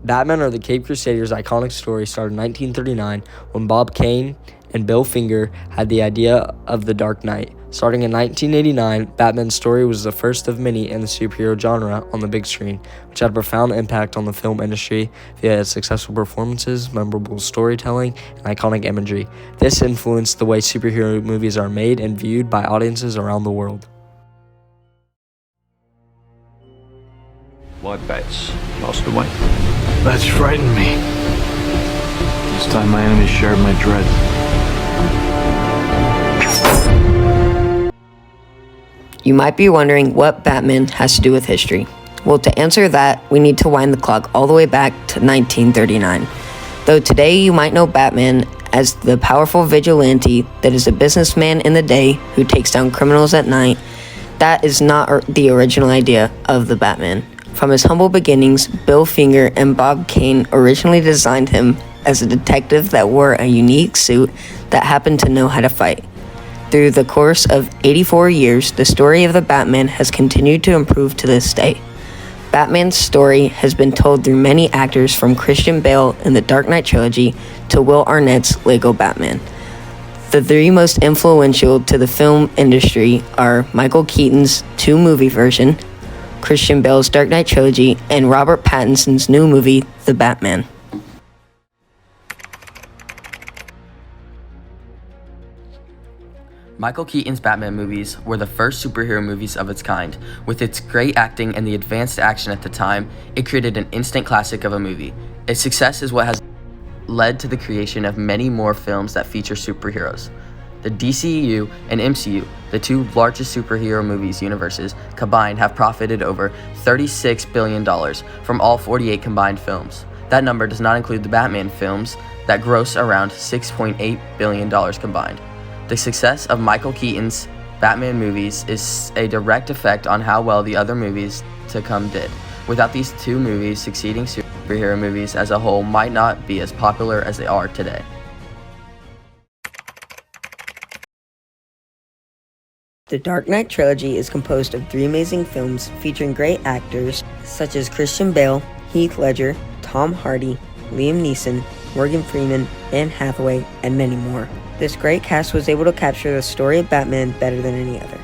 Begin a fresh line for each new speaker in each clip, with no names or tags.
Batman or the Cape Crusaders' iconic story started in 1939 when Bob Kane and Bill Finger had the idea of The Dark Knight. Starting in 1989, Batman's story was the first of many in the superhero genre on the big screen, which had a profound impact on the film industry via its successful performances, memorable storytelling, and iconic imagery. This influenced the way superhero movies are made and viewed by audiences around the world.
My bets lost away.
That's frightened me. This time my enemies shared my dread.
You might be wondering what Batman has to do with history. Well, to answer that, we need to wind the clock all the way back to 1939. Though today you might know Batman as the powerful vigilante that is a businessman in the day who takes down criminals at night, that is not the original idea of the Batman. From his humble beginnings, Bill Finger and Bob Kane originally designed him as a detective that wore a unique suit that happened to know how to fight. Through the course of 84 years, the story of the Batman has continued to improve to this day. Batman's story has been told through many actors, from Christian Bale in the Dark Knight trilogy to Will Arnett's Lego Batman. The three most influential to the film industry are Michael Keaton's two-movie version, Christian Bale's Dark Knight trilogy, and Robert Pattinson's new movie, The Batman.
Michael Keaton's Batman movies were the first superhero movies of its kind. With its great acting and the advanced action at the time, it created an instant classic of a movie. Its success is what has led to the creation of many more films that feature superheroes. The DCEU and MCU, the two largest superhero movies universes combined, have profited over $36 billion from all 48 combined films. That number does not include the Batman films that gross around $6.8 billion combined. The success of Michael Keaton's Batman movies is a direct effect on how well the other movies to come did. Without these two movies, succeeding superhero movies as a whole might not be as popular as they are today.
The Dark Knight trilogy is composed of three amazing films featuring great actors such as Christian Bale, Heath Ledger, Tom Hardy, Liam Neeson, Morgan Freeman, Anne Hathaway, and many more. This great cast was able to capture the story of Batman better than any other.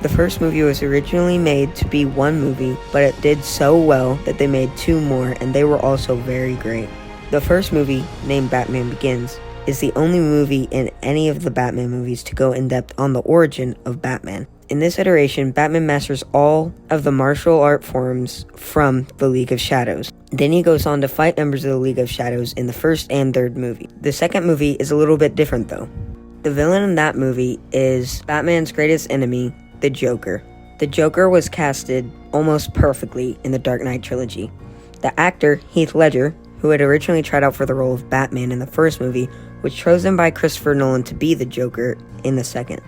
The first movie was originally made to be one movie, but it did so well that they made two more, and they were also very great. The first movie, named Batman Begins, is the only movie in any of the Batman movies to go in depth on the origin of Batman. In this iteration, Batman masters all of the martial art forms from the League of Shadows. Then he goes on to fight members of the League of Shadows in the first and third movie. The second movie is a little bit different though. The villain in that movie is Batman's greatest enemy, the Joker. The Joker was casted almost perfectly in the Dark Knight trilogy. The actor, Heath Ledger, who had originally tried out for the role of Batman in the first movie, was chosen by Christopher Nolan to be the Joker in the second.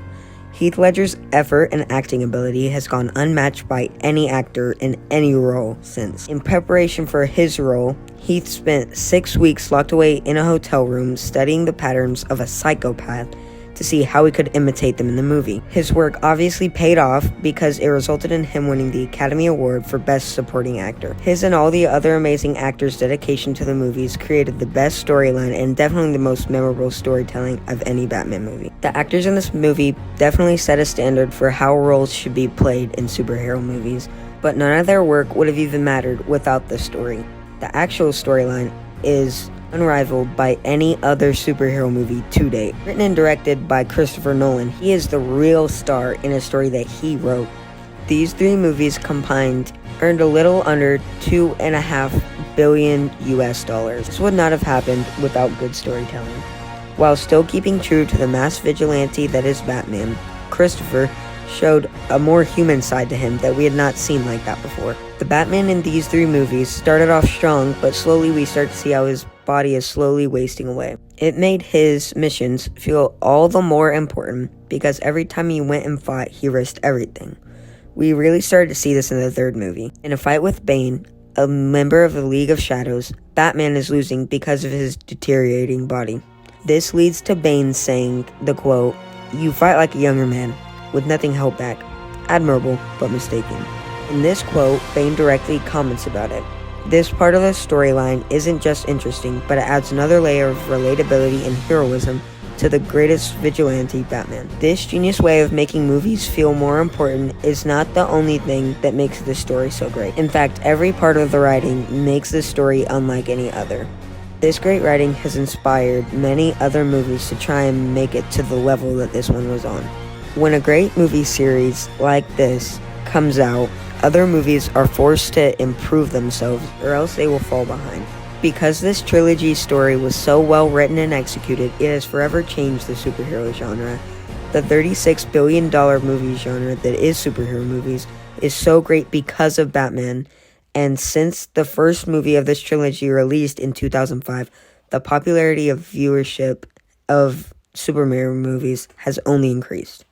Heath Ledger's effort and acting ability has gone unmatched by any actor in any role since. In preparation for his role, Heath spent 6 weeks locked away in a hotel room studying the patterns of a psychopath to see how he could imitate them in the movie. His work obviously paid off because it resulted in him winning the Academy Award for Best Supporting Actor. His and all the other amazing actors' dedication to the movies created the best storyline and definitely the most memorable storytelling of any Batman movie. The actors in this movie definitely set a standard for how roles should be played in superhero movies, but none of their work would have even mattered without the story. The actual storyline is unrivaled by any other superhero movie to date. Written and directed by Christopher Nolan, he is the real star in a story that he wrote. These three movies combined earned a little under $2.5 billion US. This would not have happened without good storytelling. While still keeping true to the masked vigilante that is Batman, Christopher showed a more human side to him that we had not seen like that before. The Batman in these three movies started off strong, but slowly we start to see how his body is slowly wasting away. It made his missions feel all the more important because every time he went and fought, he risked everything. We really started to see this in the third movie. In a fight with Bane, a member of the League of Shadows, Batman is losing because of his deteriorating body. This leads to Bane saying the quote, "You fight like a younger man, with nothing held back. Admirable, but mistaken." In this quote, Bane directly comments about it. This part of the storyline isn't just interesting, but it adds another layer of relatability and heroism to the greatest vigilante, Batman. This genius way of making movies feel more important is not the only thing that makes this story so great. In fact, every part of the writing makes this story unlike any other. This great writing has inspired many other movies to try and make it to the level that this one was on. When a great movie series like this comes out, other movies are forced to improve themselves or else they will fall behind. Because this trilogy story was so well written and executed, it has forever changed the superhero genre. The $36 billion movie genre that is superhero movies is so great because of Batman, and since the first movie of this trilogy released in 2005, the popularity of viewership of superhero movies has only increased.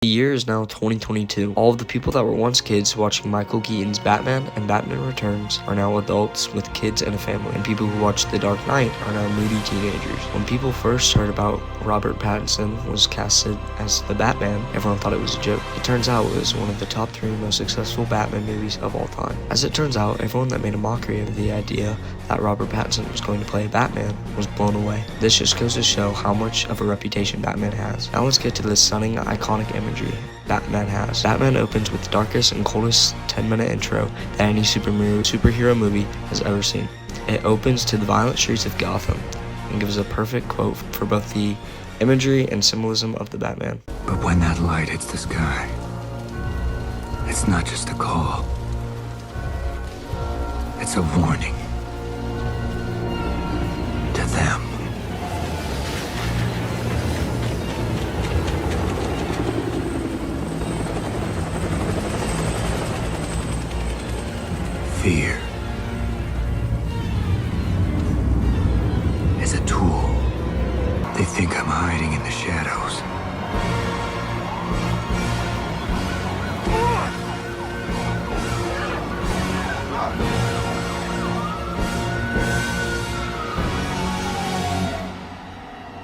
The year is now 2022. All of the people that were once kids watching Michael Keaton's Batman and Batman Returns are now adults with kids and a family, and people who watched The Dark Knight are now moody teenagers. When people first heard about Robert Pattinson was casted as the Batman, everyone thought it was a joke. It turns out it was one of the top 3 most successful Batman movies of all time. As it turns out, everyone that made a mockery of the idea that Robert Pattinson was going to play Batman was blown away. This just goes to show how much of a reputation Batman has. Now let's get to the stunning, iconic imagery Batman has. Batman opens with the darkest and coldest 10-minute intro that any superhero movie has ever seen. It opens to the violent streets of Gotham and gives a perfect quote for both the imagery and symbolism of the Batman.
But when that light hits the sky, it's not just a call. It's a warning to them. Fear is a tool. They think I'm hiding in the shadows.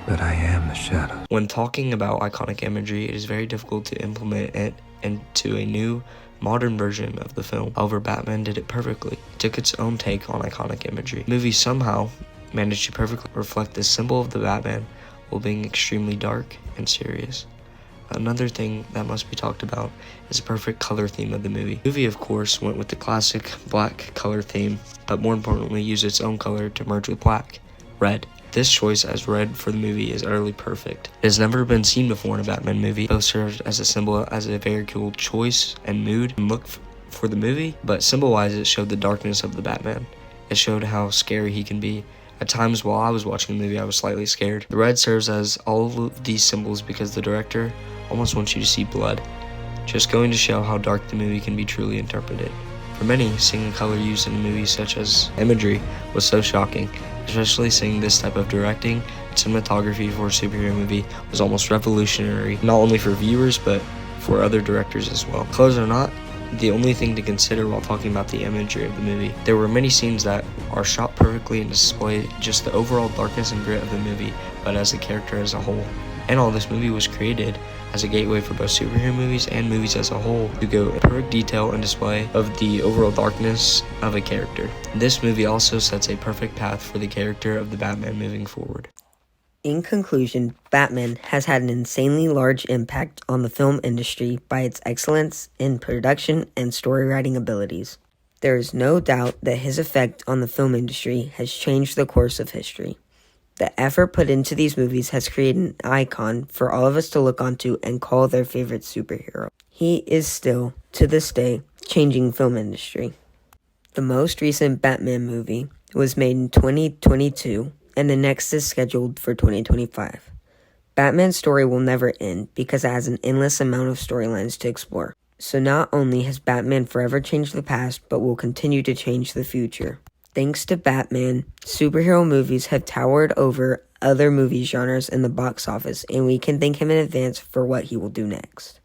But I am the shadow.
When talking about iconic imagery, it is very difficult to implement it into a new, modern version of the film. However, Batman did it perfectly. It took its own take on iconic imagery. The movie somehow managed to perfectly reflect the symbol of the Batman while being extremely dark and serious. Another thing that must be talked about is the perfect color theme of the movie. The movie, of course, went with the classic black color theme, but more importantly used its own color to merge with black, red. This choice as red for the movie is utterly perfect. It has never been seen before in a Batman movie. Both served as a symbol, as a very cool choice and mood and look for the movie, but symbol-wise it showed the darkness of the Batman. It showed how scary he can be. At times while I was watching the movie, I was slightly scared. The red serves as all of these symbols because the director almost wants you to see blood, just going to show how dark the movie can be truly interpreted. For many, seeing the color used in movies such as imagery was so shocking. Especially seeing this type of directing and cinematography for a superhero movie was almost revolutionary, not only for viewers but for other directors as well. Colors are not the only thing to consider while talking about the imagery of the movie. There were many scenes that are shot perfectly and display just the overall darkness and grit of the movie, but as a character as a whole. And all this movie was created as a gateway for both superhero movies and movies as a whole to go in perfect detail and display of the overall darkness of a character. This movie also sets a perfect path for the character of the Batman moving forward.
In conclusion, Batman has had an insanely large impact on the film industry by its excellence in production and story writing abilities. There is no doubt that his effect on the film industry has changed the course of history. The effort put into these movies has created an icon for all of us to look onto and call their favorite superhero. He is still, to this day, changing film industry. The most recent Batman movie was made in 2022, and the next is scheduled for 2025. Batman's story will never end because it has an endless amount of storylines to explore. So not only has Batman forever changed the past, but will continue to change the future. Thanks to Batman, superhero movies have towered over other movie genres in the box office, and we can thank him in advance for what he will do next.